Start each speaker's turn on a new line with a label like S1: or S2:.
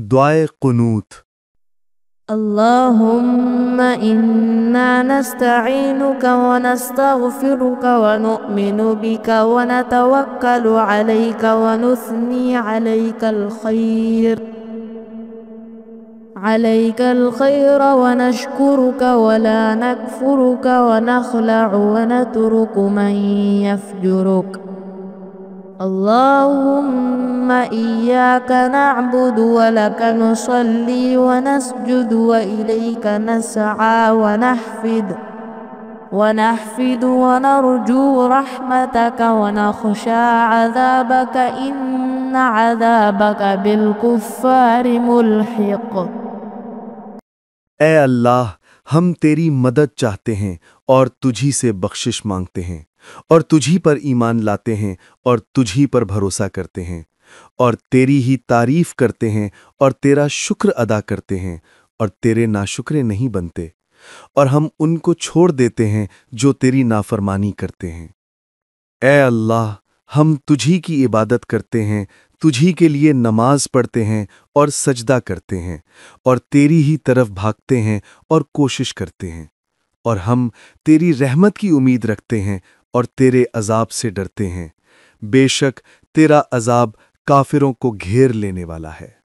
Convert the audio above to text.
S1: दुआए कुनूत।
S2: अल्लाहुम्मा इन्ना नस्तईनुका व नस्तगफिरुका व नुअमिनु बिका व नतवक्कलु अलैका व नुस्नी अलैकल खैर व नशकुरुका व ला नकफुरुका व नखलअु व नतरुकु मन यफजुरुक। अल्लाहुम्मा इय्याका नअबुदु व लका नुसल्ली व नस्जुदु व इलैका नसआ व नहफिदु व नरजू रहमतका व नखशा अज़ाबका इन्न अज़ाबका बिलकुफ्फारि मुल्हिक़।
S1: ए अल्लाह, हम तेरी मदद चाहते हैं और तुझी से बख्शिश मांगते हैं और तुझी पर ईमान लाते हैं और तुझी पर भरोसा करते हैं और तेरी ही तारीफ करते हैं और तेरा शुक्र अदा करते हैं और तेरे नाशुक्रे नहीं बनते और हम उनको छोड़ देते हैं जो तेरी नाफरमानी करते हैं। ए अल्लाह, हम तुझी की इबादत करते हैं, तुझी के लिए नमाज पढ़ते हैं और सजदा करते हैं और तेरी ही तरफ भागते हैं और कोशिश करते हैं और हम तेरी रहमत की उम्मीद रखते हैं और तेरे अजाब से डरते हैं। बेशक तेरा अजाब काफिरों को घेर लेने वाला है।